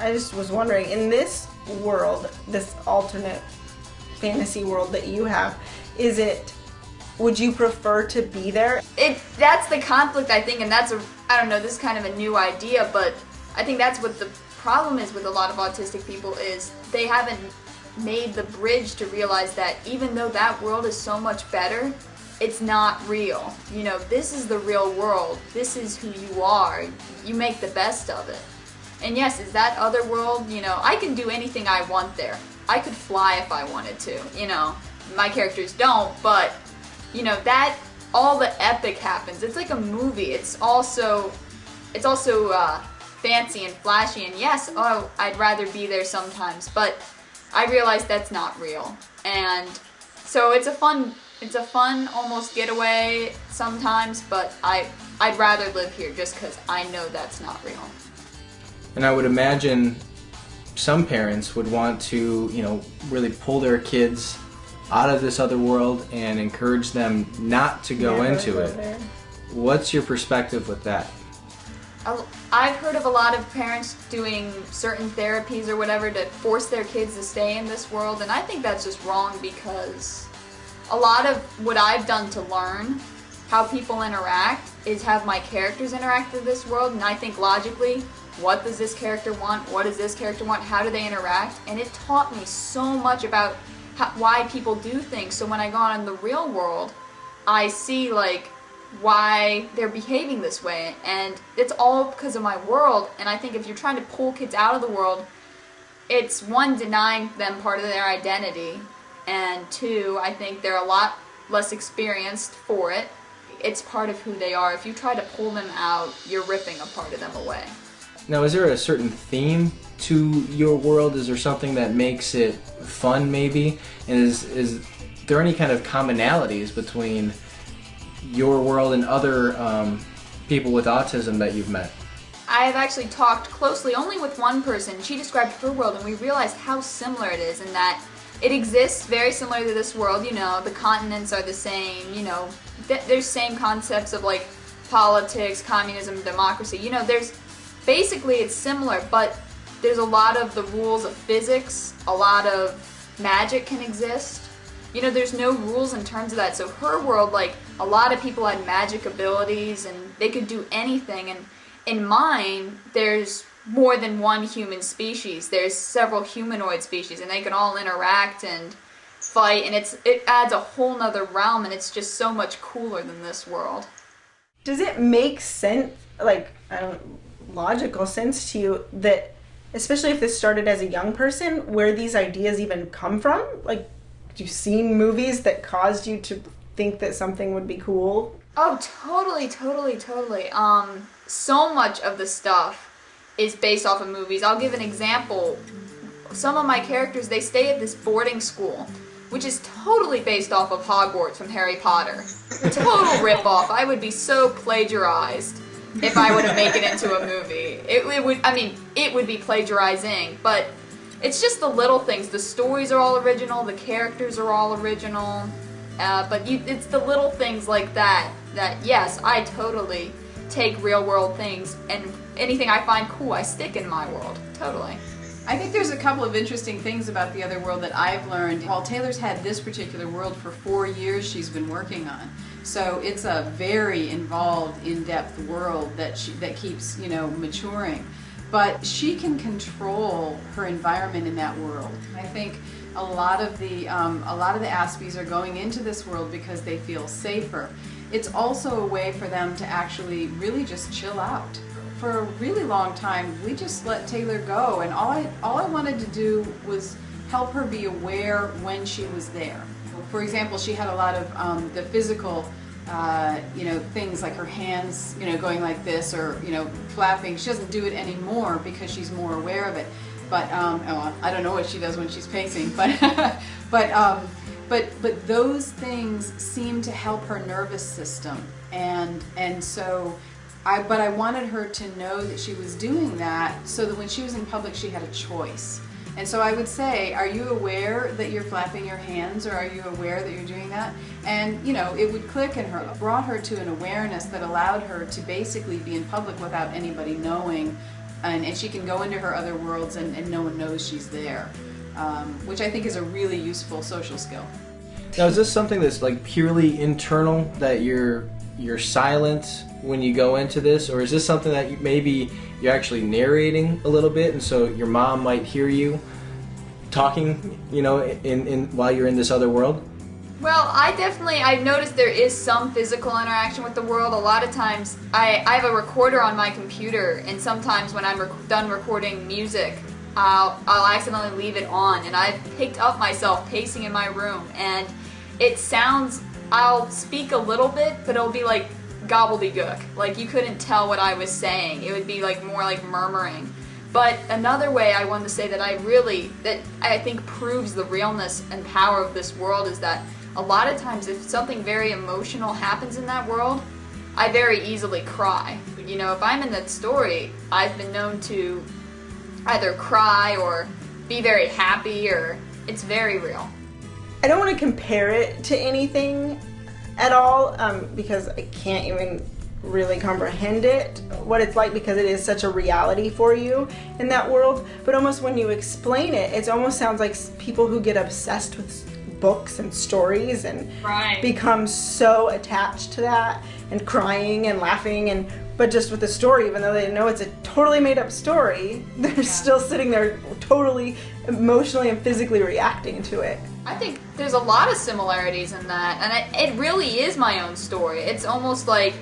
I just was wondering, in this world, this alternate fantasy world that you have, would you prefer to be there? That's the conflict, I think, and I don't know, this is kind of a new idea, but I think that's what the problem is with a lot of autistic people, is they haven't made the bridge to realize that even though that world is so much better, it's not real. You know, this is the real world. This is who you are. You make the best of it. And yes, is that other world, you know, I can do anything I want there. I could fly if I wanted to, you know. My characters don't, but, you know, that, all the epic happens. It's like a movie. It's also fancy and flashy, and yes, oh, I'd rather be there sometimes, but I realize that's not real. And so it's a fun almost getaway sometimes, but I'd rather live here just because I know that's not real. And I would imagine some parents would want to, you know, really pull their kids out of this other world and encourage them not to go into it. What's your perspective with that? I've heard of a lot of parents doing certain therapies or whatever to force their kids to stay in this world, and I think that's just wrong, because a lot of what I've done to learn how people interact is have my characters interact with this world, and I think logically, what does this character want? What does this character want? How do they interact? And it taught me so much about why people do things. So when I go out in the real world, I see like why they're behaving this way, and it's all because of my world. And I think if you're trying to pull kids out of the world, it's one, denying them part of their identity, and two, I think they're a lot less experienced for it. It's part of who they are. If you try to pull them out, you're ripping a part of them away. Now, is there a certain theme to your world? Is there something that makes it fun, maybe? And is there any kind of commonalities between your world and other people with autism that you've met? I have actually talked closely only with one person. She described her world, and we realized how similar it is, in that it exists very similar to this world. You know, the continents are the same, you know, there's same concepts of like politics, communism, democracy. You know, basically it's similar, but there's a lot of the rules of physics, a lot of magic can exist. You know, there's no rules in terms of that. So her world, like, a lot of people had magic abilities and they could do anything. And in mine, there's more than one human species. There's several humanoid species, and they can all interact and fight, and it adds a whole nother realm, and it's just so much cooler than this world. Does it make sense, like, logical sense to you that, especially if this started as a young person, where these ideas even come from? Like, have you seen movies that caused you to think that something would be cool? Oh, totally. So much of the stuff is based off of movies. I'll give an example. Some of my characters, they stay at this boarding school, which is totally based off of Hogwarts from Harry Potter. Total rip-off. I would be so plagiarized if I were to make it into a movie. It would be plagiarizing, but it's just the little things. The stories are all original, the characters are all original, but it's the little things like that yes, I totally take real-world things, and anything I find cool, I stick in my world. Totally. I think there's a couple of interesting things about the other world that I've learned. While Taylor's had this particular world for 4 years she's been working on. So it's a very involved, in-depth world that keeps, you know, maturing. But she can control her environment in that world. I think a lot of the Aspies are going into this world because they feel safer. It's also a way for them to actually really just chill out. For a really long time, we just let Taylor go, and all I wanted to do was help her be aware when she was there. For example, she had a lot of the physical, you know, things like her hands, you know, going like this, or, you know, flapping. She doesn't do it anymore because she's more aware of it. But I don't know what she does when she's pacing, but but those things seem to help her nervous system, and so. But I wanted her to know that she was doing that so that when she was in public she had a choice. And so I would say, are you aware that you're flapping your hands, or are you aware that you're doing that? And, you know, it would click in her. It brought her to an awareness that allowed her to basically be in public without anybody knowing and she can go into her other worlds and no one knows she's there, which I think is a really useful social skill. Now, is this something that's like purely internal, that you're silent when you go into this, or is this something that maybe you're actually narrating a little bit, and so your mom might hear you talking, you know, in while you're in this other world? Well, I've noticed there is some physical interaction with the world. A lot of times, I have a recorder on my computer, and sometimes when I'm done recording music, I'll accidentally leave it on, and I've picked up myself pacing in my room, and it sounds, I'll speak a little bit, but it'll be like gobbledygook. Like you couldn't tell what I was saying. It would be like more like murmuring. But another way I wanted to say that I think proves the realness and power of this world is that a lot of times if something very emotional happens in that world, I very easily cry. You know, if I'm in that story, I've been known to either cry or be very happy, or it's very real. I don't want to compare it to anything at all because I can't even really comprehend it, what it's like, because it is such a reality for you in that world. But almost when you explain it, it almost sounds like people who get obsessed with books and stories and become so attached to that and crying and laughing, but just with the story, even though they know it's a totally made up story, they're still sitting there totally emotionally and physically reacting to it. I think there's a lot of similarities in that, and it really is my own story. It's almost like,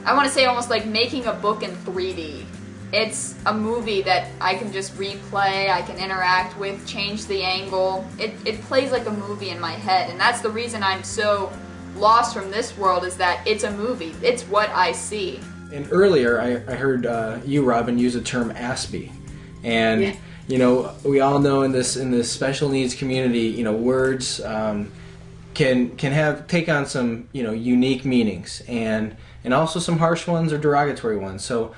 I want to say almost like making a book in 3D. It's a movie that I can just replay, I can interact with, change the angle. It plays like a movie in my head, and that's the reason I'm so lost from this world, is that it's a movie. It's what I see. And earlier I heard you, Robin, use the term Aspie. And yeah. You know, we all know in this special needs community, you know, words can take on some, you know, unique meanings, and also some harsh ones or derogatory ones. So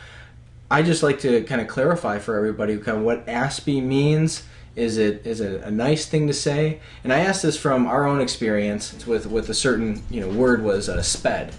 I just like to kind of clarify for everybody kind of what Aspie means. Is it a nice thing to say? And I asked this from our own experience with a certain, you know, word was SPED.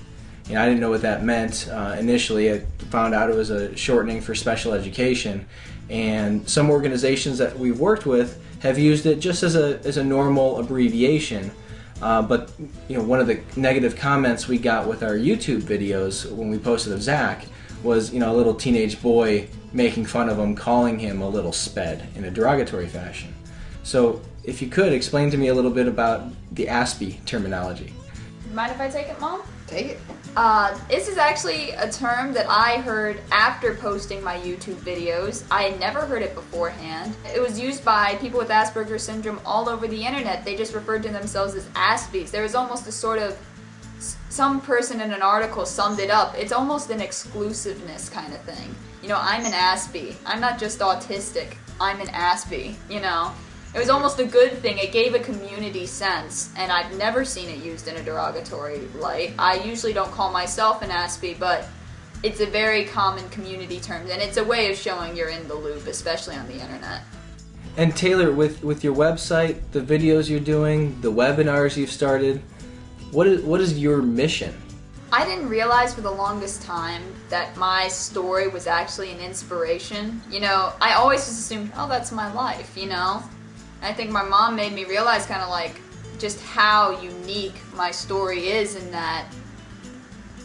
You know, I didn't know what that meant initially. I found out it was a shortening for special education. And some organizations that we've worked with have used it just as a normal abbreviation. But you know, one of the negative comments we got with our YouTube videos when we posted of Zach was, you know, a little teenage boy making fun of him, calling him a little sped in a derogatory fashion. So if you could explain to me a little bit about the Aspie terminology. Mind if I take it, Mom? Take it. This is actually a term that I heard after posting my YouTube videos. I had never heard it beforehand. It was used by people with Asperger syndrome all over the internet. They just referred to themselves as Aspies. There was almost a sort of, some person in an article summed it up. It's almost an exclusiveness kind of thing. You know, I'm an Aspie. I'm not just autistic. I'm an Aspie, you know. It was almost a good thing. It gave a community sense, and I've never seen it used in a derogatory light. I usually don't call myself an Aspie, but it's a very common community term, and it's a way of showing you're in the loop, especially on the internet. And Taylor, with your website, the videos you're doing, the webinars you've started, what is your mission? I didn't realize for the longest time that my story was actually an inspiration. You know, I always just assumed, oh, that's my life, you know? I think my mom made me realize kind of like just how unique my story is, in that,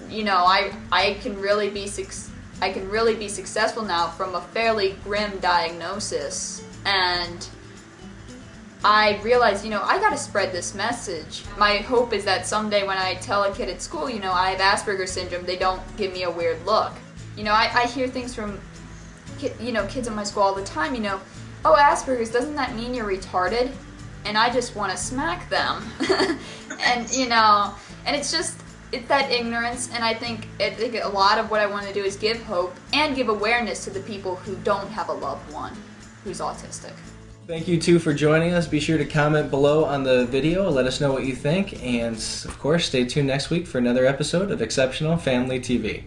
you know, I can really be successful now from a fairly grim diagnosis, and I realized, you know, I gotta spread this message. My hope is that someday when I tell a kid at school, you know, I have Asperger syndrome, they don't give me a weird look. You know, I hear things from, you know, kids in my school all the time, you know, oh, Asperger's, doesn't that mean you're retarded? And I just want to smack them. And, you know, and it's that ignorance, and I think a lot of what I want to do is give hope and give awareness to the people who don't have a loved one who's autistic. Thank you, too, for joining us. Be sure to comment below on the video, let us know what you think, and, of course, stay tuned next week for another episode of Exceptional Family TV.